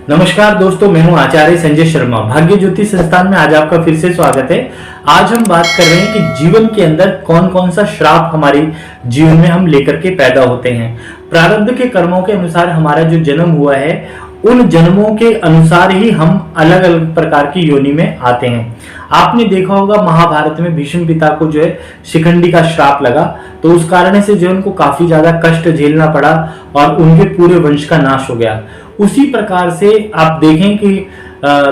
नमस्कार दोस्तों, मैं हूं आचार्य संजय शर्मा। भाग्य ज्योति संस्थान में आज आपका फिर से स्वागत है। आज हम बात कर रहे हैं कि जीवन के अंदर कौन कौन सा श्राप हमारे जीवन में हम लेकर के पैदा होते हैं। प्रारब्ध के कर्मों के अनुसार हमारा जो जन्म हुआ है, उन जन्मों के अनुसार ही हम अलग अलग प्रकार की योनि में आते हैं। आपने देखा होगा महाभारत में भीष्म पिता को जो है शिखंडी का श्राप लगा, तो उस कारण से जो उनको काफी ज्यादा कष्ट झेलना पड़ा और उनके पूरे वंश का नाश हो गया। उसी प्रकार से आप देखें कि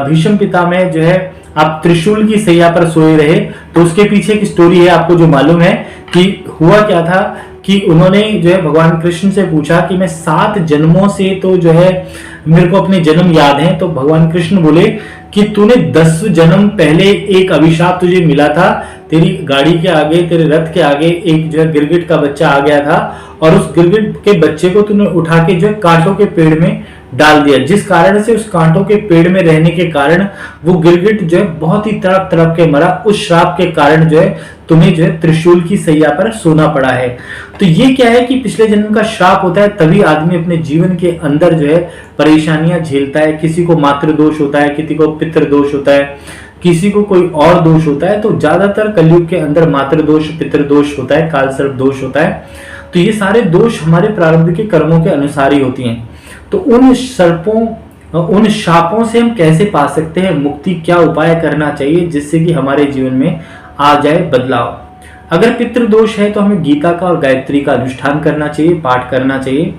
भीष्म पिता में जो है आप त्रिशूल की सैया पर सोए रहे, तो उसके पीछे की स्टोरी है आपको जो मालूम है कि हुआ क्या था कि उन्होंने जो है भगवान कृष्ण से पूछा कि मैं 7 जन्मों से तो जो है मेरे को अपने जन्म याद हैं। तो भगवान कृष्ण बोले कि तूने 10 जन्म पहले एक अभिशाप तुझे मिला था, तेरी गाड़ी के आगे, तेरे रथ के आगे एक जो है गिरगिट का बच्चा आ गया था और उस गिरगिट के बच्चे को तूने उठा के जो है कांटों के पेड़ में डाल दिया, जिस कारण से उस कांटों के पेड़ में रहने के कारण वो गिरगिट जो है बहुत ही तड़प तड़प के मरा। उस श्राप के कारण जो है तुम्हें जो है त्रिशूल की सैया पर सोना पड़ा है। तो ये क्या है कि पिछले जन्म का श्राप होता है, तभी आदमी अपने जीवन के अंदर जो है परेशानियां झेलता है। किसी को मातृ दोष होता है, किसी को पितृ दोष होता है, किसी को कोई और दोष होता है। तो ज्यादातर कलयुग के अंदर मातृ दोष, पितृ दोष होता है, काल सर्प दोष होता है। तो ये सारे दोष हमारे प्रारब्ध के कर्मों के अनुसार ही होती हैं। तो उन शापों से हम कैसे पा सकते हैं मुक्ति, क्या उपाय करना चाहिए जिससे कि हमारे जीवन में आ जाए बदलाव। अगर पितृदोष है तो हमें गीता का और गायत्री का अनुष्ठान करना चाहिए, पाठ करना चाहिए।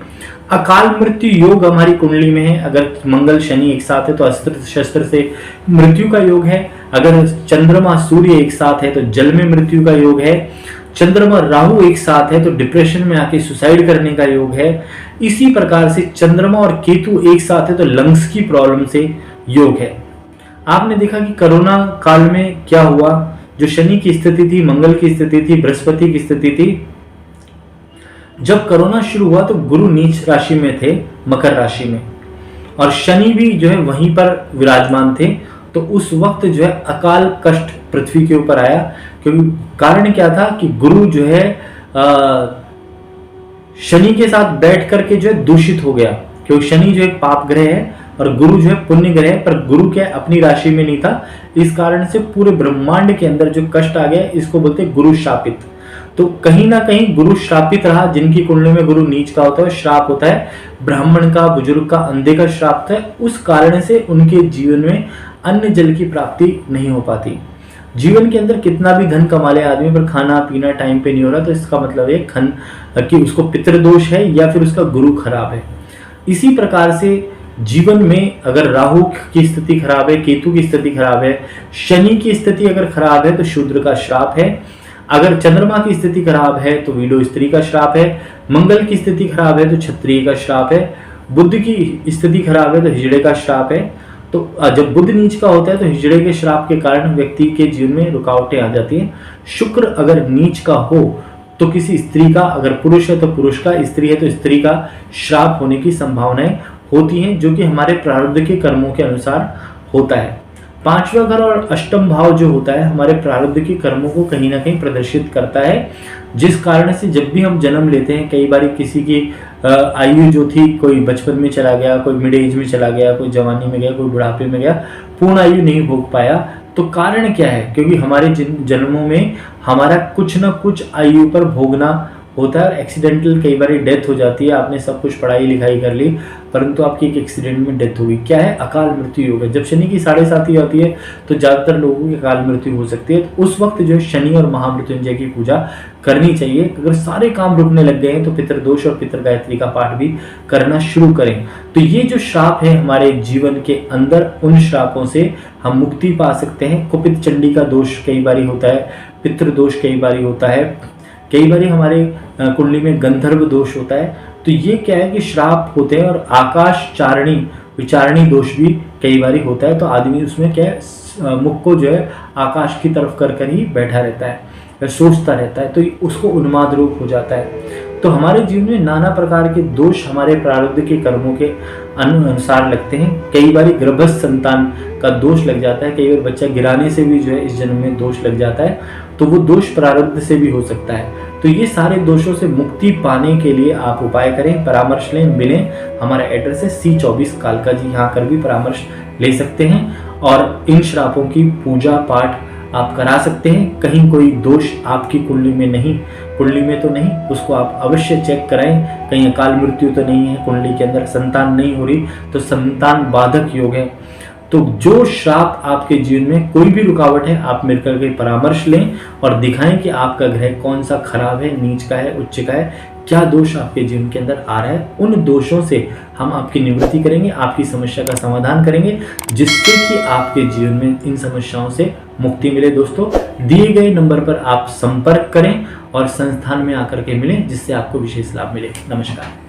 अकाल मृत्यु योग हमारी कुंडली में है, अगर मंगल शनि एक साथ है तो अस्त्र शस्त्र से मृत्यु का योग है। अगर चंद्रमा सूर्य एक साथ है तो जल में मृत्यु का योग है। चंद्रमा राहु एक साथ है तो डिप्रेशन में आके सुसाइड करने का योग है। इसी प्रकार से चंद्रमा और केतु एक साथ है तो लंग्स की प्रॉब्लम से योग है। आपने देखा कि कोरोना काल में क्या हुआ, जो शनि की स्थिति थी, मंगल की स्थिति थी, बृहस्पति की स्थिति थी। जब कोरोना शुरू हुआ तो गुरु नीच राशि में थे, मकर राशि में, और शनि भी जो है वहीं पर विराजमान थे। तो उस वक्त जो है अकाल कष्ट पृथ्वी के ऊपर आया, क्योंकि कारण क्या था कि गुरु जो है शनि के साथ बैठ करके जो है दूषित हो गया, क्योंकि शनि जो है पाप ग्रह है और गुरु जो है पुण्य ग्रह है, पर गुरु क्या अपनी राशि में नहीं था। इस कारण से पूरे ब्रह्मांड के अंदर जो कष्ट आ गया, इसको बोलते हैं गुरु शापित। तो कहीं ना कहीं गुरु श्रापित रहा। जिनकी कुंडली में गुरु नीच का होता है, श्राप होता है, ब्राह्मण का, बुजुर्ग का, अंधे का श्राप है। उस कारण से उनके जीवन में अन्न जल की प्राप्ति नहीं हो पाती। जीवन के अंदर कितना भी धन कमा ले आदमी, पर खाना पीना टाइम पे नहीं हो रहा, तो इसका मतलब है कि उसको पितृदोष है या फिर उसका गुरु खराब है। इसी प्रकार से जीवन में अगर राहु की स्थिति खराब है, केतु की स्थिति खराब है, शनि की स्थिति अगर खराब है तो शूद्र का श्राप है। अगर चंद्रमा की स्थिति खराब है तो विडो स्त्री का श्राप है। मंगल की स्थिति खराब है तो क्षत्रिय का श्राप है। बुध की स्थिति खराब है तो हिजड़े का श्राप है। तो जब बुध नीच का होता है तो हिजड़े के श्राप के कारण व्यक्ति के जीवन में रुकावटें आ जाती हैं। शुक्र अगर नीच का हो तो किसी स्त्री का, अगर पुरुष है तो पुरुष का, स्त्री है तो स्त्री का श्राप होने की संभावनाएं होती हैं, जो कि हमारे प्रारब्ध के कर्मों के अनुसार होता है। 5वां घर और अष्टम भाव जो होता है हमारे प्रारब्ध के कर्मों को कहीं ना कहीं प्रदर्शित करता है, जिस कारण से जब भी हम जन्म लेते हैं, कई बार किसी की आयु जो थी, कोई बचपन में चला गया, कोई मिड एज में चला गया, कोई जवानी में गया, कोई बुढ़ापे में गया, पूर्ण आयु नहीं भोग पाया। तो कारण क्या है? क्योंकि हमारे जन्मों में हमारा कुछ ना कुछ आयु पर भोगना होता है। एक्सीडेंटल कई बार डेथ हो जाती है। आपने सब कुछ पढ़ाई लिखाई कर ली, परंतु आपकी एक एक्सीडेंट में डेथ हो गई। क्या है? अकाल मृत्यु योग है। जब शनि की 7.5 आती है तो ज्यादातर लोगों की अकाल मृत्यु हो सकती है। तो उस वक्त जो शनि और महामृत्युंजय की पूजा करनी चाहिए। अगर सारे काम रुकने लग गए हैं तो पितृदोष और पितृ गायत्री का पाठ भी करना शुरू करें। तो ये जो श्राप है हमारे जीवन के अंदर, उन श्रापों से हम मुक्ति पा सकते हैं। कुपित चंडी का दोष कई बार होता है, पितृदोष कई बार होता है, कई बार हमारे कुंडली में गंधर्व दोष होता है। तो ये क्या है कि श्राप होते हैं। और आकाश चारणी विचारणी दोष भी कई बार होता है। तो आदमी उसमें क्या है, मुख को जो है आकाश की तरफ कर कर ही बैठा रहता है, सोचता रहता है, तो उसको उन्माद रोग हो जाता है। तो हमारे जीवन में नाना प्रकार के दोष हमारे प्रारब्ध के कर्मों के अनुसार लगते हैं। कई बार गर्भस्थ संतान का दोष लग जाता है, कई बार बच्चा गिराने से भी जो है इस जन्म में दोष लग जाता है, तो वो दोष प्रारब्ध से भी हो सकता है। तो ये सारे दोषों से मुक्ति पाने के लिए आप उपाय करें, परामर्श लें, मिलें। हमारा एड्रेस है C24 कालका जी, यहाँ कर भी परामर्श ले सकते हैं और इन श्रापों की पूजा पाठ आप करा सकते हैं। कहीं कोई दोष आपकी कुंडली में तो नहीं, उसको आप अवश्य चेक कराएं। कहीं अकाल मृत्यु तो नहीं है, कुंडली के अंदर संतान नहीं हो रही तो संतान बाधक योग है। तो जो श्राप आपके जीवन में कोई भी रुकावट है, आप मेरे करके परामर्श लें और दिखाएं कि आपका ग्रह कौन सा खराब है, नीच का है, उच्च का है, क्या दोष आपके जीवन के अंदर आ रहा है। उन दोषों से हम आपकी निवृत्ति करेंगे, आपकी समस्या का समाधान करेंगे, जिससे कि आपके जीवन में इन समस्याओं से मुक्ति मिले। दोस्तों, दिए गए नंबर पर आप संपर्क करें और संस्थान में आकर के मिलें, जिससे आपको विशेष लाभ मिले। नमस्कार।